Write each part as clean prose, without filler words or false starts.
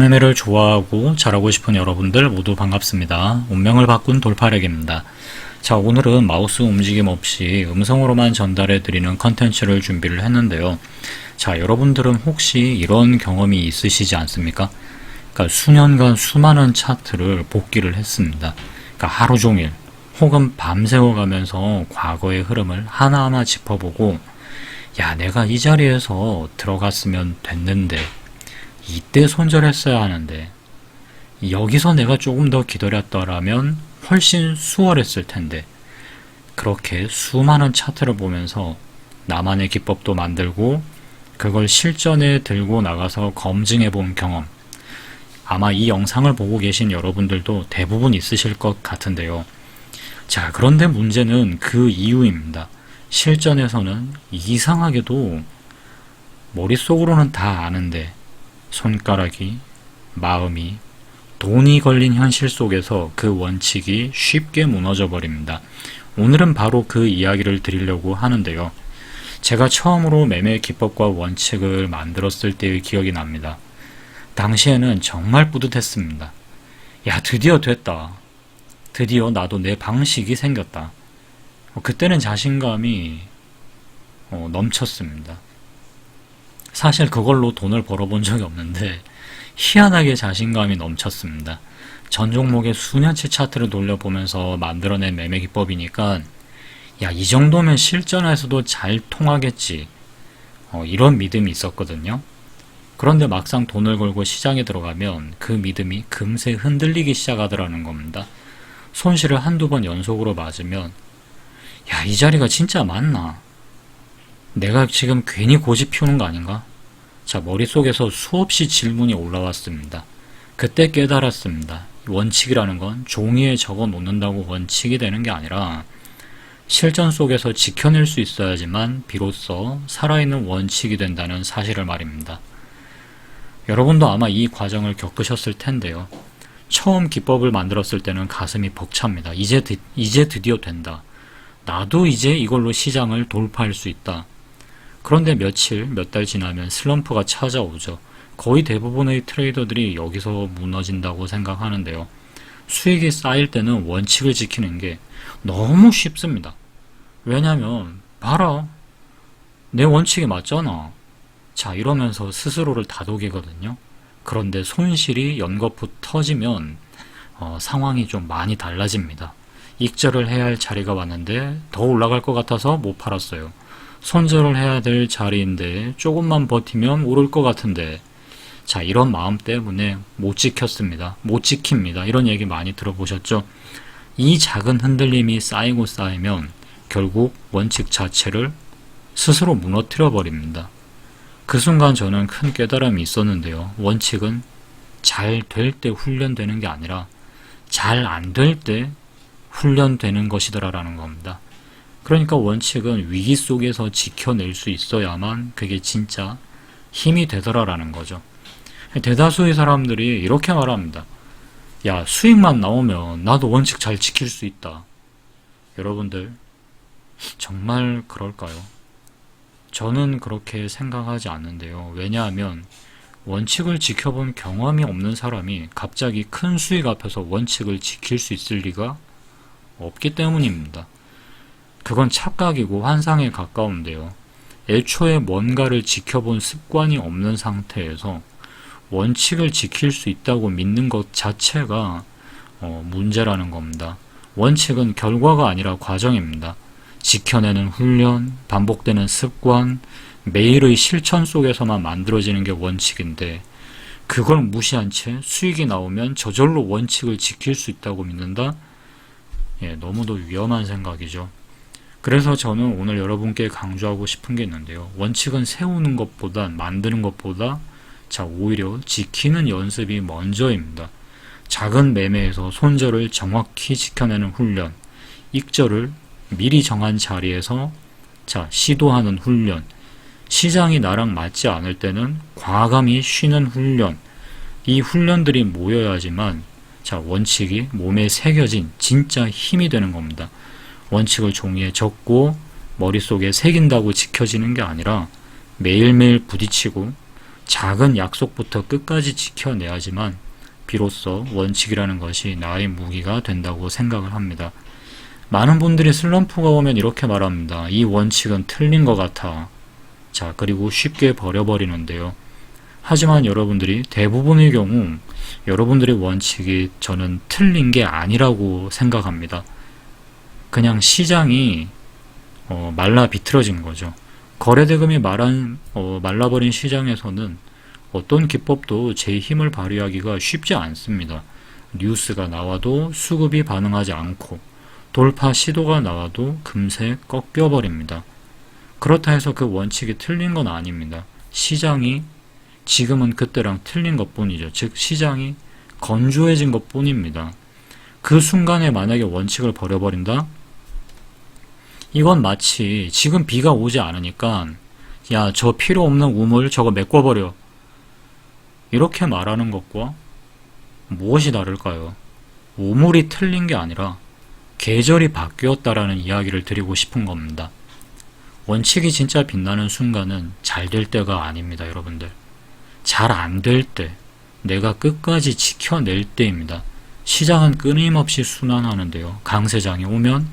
매매를 좋아하고 잘하고 싶은 여러분들 모두 반갑습니다. 운명을 바꾼 돌파력입니다. 자, 오늘은 마우스 움직임 없이 음성으로만 전달해 드리는 컨텐츠를 준비를 했는데요. 자, 여러분들은 혹시 이런 경험이 있으시지 않습니까? 그러니까 수년간 수많은 차트를 복기를 했습니다. 그러니까 하루 종일 혹은 밤새워 가면서 과거의 흐름을 하나하나 짚어보고, 야, 내가 이 자리에서 들어갔으면 됐는데, 이때 손절했어야 하는데, 여기서 내가 조금 더 기다렸더라면 훨씬 수월했을 텐데, 그렇게 수많은 차트를 보면서 나만의 기법도 만들고 그걸 실전에 들고 나가서 검증해 본 경험, 아마 이 영상을 보고 계신 여러분들도 대부분 있으실 것 같은데요. 자, 그런데 문제는 그 이유입니다. 실전에서는 이상하게도 머릿속으로는 다 아는데 손가락이, 마음이, 돈이 걸린 현실 속에서 그 원칙이 쉽게 무너져 버립니다. 오늘은 바로 그 이야기를 드리려고 하는데요. 제가 처음으로 매매 기법과 원칙을 만들었을 때의 기억이 납니다. 당시에는 정말 뿌듯했습니다. 야, 드디어 됐다. 드디어 나도 내 방식이 생겼다. 그때는 자신감이 넘쳤습니다. 사실 그걸로 돈을 벌어본 적이 없는데 희한하게 자신감이 넘쳤습니다. 전 종목의 수년치 차트를 돌려보면서 만들어낸 매매 기법이니까, 야, 이 정도면 실전에서도 잘 통하겠지, 이런 믿음이 있었거든요. 그런데 막상 돈을 걸고 시장에 들어가면 그 믿음이 금세 흔들리기 시작하더라는 겁니다. 손실을 한두 번 연속으로 맞으면, 야, 이 자리가 진짜 맞나? 내가 지금 괜히 고집 피우는 거 아닌가? 자, 머릿속에서 수없이 질문이 올라왔습니다. 그때 깨달았습니다. 원칙이라는 건 종이에 적어 놓는다고 원칙이 되는 게 아니라 실전 속에서 지켜낼 수 있어야지만 비로소 살아있는 원칙이 된다는 사실을 말입니다. 여러분도 아마 이 과정을 겪으셨을 텐데요. 처음 기법을 만들었을 때는 가슴이 벅찹니다. 이제 드디어 된다. 나도 이제 이걸로 시장을 돌파할 수 있다. 그런데 몇 달 지나면 슬럼프가 찾아오죠. 거의 대부분의 트레이더들이 여기서 무너진다고 생각하는데요. 수익이 쌓일 때는 원칙을 지키는 게 너무 쉽습니다. 왜냐면 봐라, 내 원칙이 맞잖아. 자, 이러면서 스스로를 다독이거든요. 그런데 손실이 연거푸 터지면 상황이 좀 많이 달라집니다. 익절을 해야 할 자리가 왔는데 더 올라갈 것 같아서 못 팔았어요. 손절을 해야 될 자리인데 조금만 버티면 오를 것 같은데, 자, 이런 마음 때문에 못 지켰습니다. 못 지킵니다. 이런 얘기 많이 들어보셨죠? 이 작은 흔들림이 쌓이고 쌓이면 결국 원칙 자체를 스스로 무너뜨려 버립니다. 그 순간 저는 큰 깨달음이 있었는데요. 원칙은 잘 될 때 훈련되는 게 아니라 잘 안 될 때 훈련되는 것이더라라는 겁니다. 그러니까 원칙은 위기 속에서 지켜낼 수 있어야만 그게 진짜 힘이 되더라라는 거죠. 대다수의 사람들이 이렇게 말합니다. 야, 수익만 나오면 나도 원칙 잘 지킬 수 있다. 여러분들, 정말 그럴까요? 저는 그렇게 생각하지 않는데요. 왜냐하면 원칙을 지켜본 경험이 없는 사람이 갑자기 큰 수익 앞에서 원칙을 지킬 수 있을 리가 없기 때문입니다. 그건 착각이고 환상에 가까운데요. 애초에 뭔가를 지켜본 습관이 없는 상태에서 원칙을 지킬 수 있다고 믿는 것 자체가 문제라는 겁니다. 원칙은 결과가 아니라 과정입니다. 지켜내는 훈련, 반복되는 습관, 매일의 실천 속에서만 만들어지는 게 원칙인데, 그걸 무시한 채 수익이 나오면 저절로 원칙을 지킬 수 있다고 믿는다? 예, 너무도 위험한 생각이죠. 그래서 저는 오늘 여러분께 강조하고 싶은 게 있는데요. 원칙은 세우는 것보다, 만드는 것보다, 자, 오히려 지키는 연습이 먼저입니다. 작은 매매에서 손절을 정확히 지켜내는 훈련, 익절을 미리 정한 자리에서 시도하는 훈련, 시장이 나랑 맞지 않을 때는 과감히 쉬는 훈련, 이 훈련들이 모여야지만 원칙이 몸에 새겨진 진짜 힘이 되는 겁니다. 원칙을 종이에 적고 머릿속에 새긴다고 지켜지는 게 아니라 매일매일 부딪히고 작은 약속부터 끝까지 지켜내야지만 비로소 원칙이라는 것이 나의 무기가 된다고 생각을 합니다. 많은 분들이 슬럼프가 오면 이렇게 말합니다. 이 원칙은 틀린 것 같아. 자, 그리고 쉽게 버려버리는데요. 하지만 여러분들이 대부분의 경우 여러분들의 원칙이 저는 틀린 게 아니라고 생각합니다. 그냥 시장이 말라 비틀어진 거죠. 거래대금이 말라버린 시장에서는 어떤 기법도 제 힘을 발휘하기가 쉽지 않습니다. 뉴스가 나와도 수급이 반응하지 않고 돌파 시도가 나와도 금세 꺾여버립니다. 그렇다 해서 그 원칙이 틀린 건 아닙니다. 시장이 지금은 그때랑 틀린 것 뿐이죠. 즉 시장이 건조해진 것 뿐입니다. 그 순간에 만약에 원칙을 버려버린다? 이건 마치 지금 비가 오지 않으니까 야, 저 필요 없는 우물 저거 메꿔버려. 이렇게 말하는 것과 무엇이 다를까요? 우물이 틀린 게 아니라 계절이 바뀌었다라는 이야기를 드리고 싶은 겁니다. 원칙이 진짜 빛나는 순간은 잘 될 때가 아닙니다, 여러분들. 잘 안 될 때, 내가 끝까지 지켜낼 때입니다. 시장은 끊임없이 순환하는데요. 강세장이 오면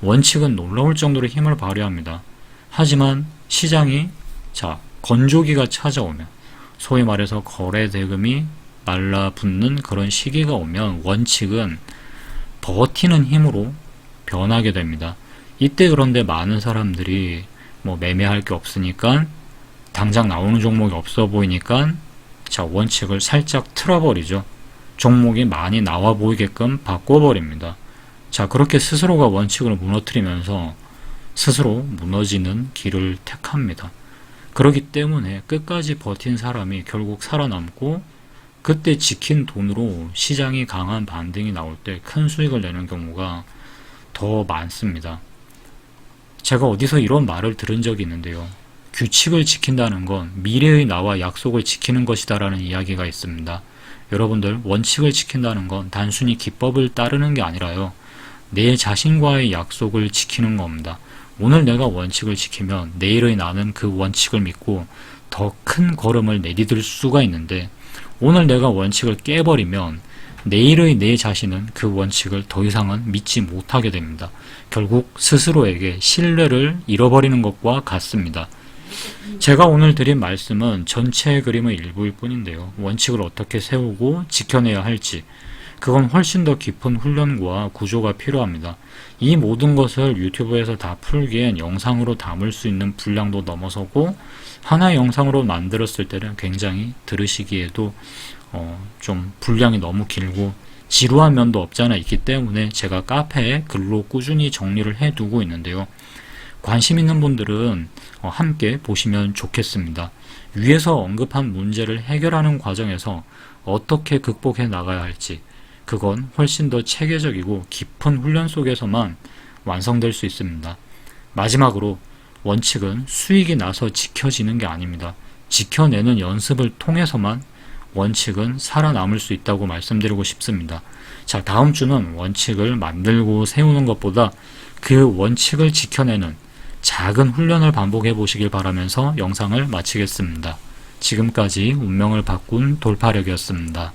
원칙은 놀라울 정도로 힘을 발휘합니다. 하지만 시장이 건조기가 찾아오면, 소위 말해서 거래대금이 말라붙는 그런 시기가 오면 원칙은 버티는 힘으로 변하게 됩니다. 이때 그런데 많은 사람들이 매매할 게 없으니까 당장 나오는 종목이 없어 보이니까 원칙을 살짝 틀어버리죠. 종목이 많이 나와 보이게끔 바꿔버립니다. 그렇게 스스로가 원칙을 무너뜨리면서 스스로 무너지는 길을 택합니다. 그렇기 때문에 끝까지 버틴 사람이 결국 살아남고 그때 지킨 돈으로 시장이 강한 반등이 나올 때 큰 수익을 내는 경우가 더 많습니다. 제가 어디서 이런 말을 들은 적이 있는데요. 규칙을 지킨다는 건 미래의 나와 약속을 지키는 것이다 라는 이야기가 있습니다. 여러분들, 원칙을 지킨다는 건 단순히 기법을 따르는 게 아니라요. 내 자신과의 약속을 지키는 겁니다. 오늘 내가 원칙을 지키면 내일의 나는 그 원칙을 믿고 더 큰 걸음을 내디딜 수가 있는데, 오늘 내가 원칙을 깨버리면 내일의 내 자신은 그 원칙을 더 이상은 믿지 못하게 됩니다. 결국 스스로에게 신뢰를 잃어버리는 것과 같습니다. 제가 오늘 드린 말씀은 전체 그림의 일부일 뿐인데요. 원칙을 어떻게 세우고 지켜내야 할지, 그건 훨씬 더 깊은 훈련과 구조가 필요합니다. 이 모든 것을 유튜브에서 다 풀기엔 영상으로 담을 수 있는 분량도 넘어서고, 하나의 영상으로 만들었을 때는 굉장히 들으시기에도 좀 분량이 너무 길고 지루한 면도 없지 않아 있기 때문에 제가 카페에 글로 꾸준히 정리를 해두고 있는데요. 관심 있는 분들은 함께 보시면 좋겠습니다. 위에서 언급한 문제를 해결하는 과정에서 어떻게 극복해 나가야 할지, 그건 훨씬 더 체계적이고 깊은 훈련 속에서만 완성될 수 있습니다. 마지막으로, 원칙은 수익이 나서 지켜지는 게 아닙니다. 지켜내는 연습을 통해서만 원칙은 살아남을 수 있다고 말씀드리고 싶습니다. 다음 주는 원칙을 만들고 세우는 것보다 그 원칙을 지켜내는 작은 훈련을 반복해 보시길 바라면서 영상을 마치겠습니다. 지금까지 운명을 바꾼 돌파력이었습니다.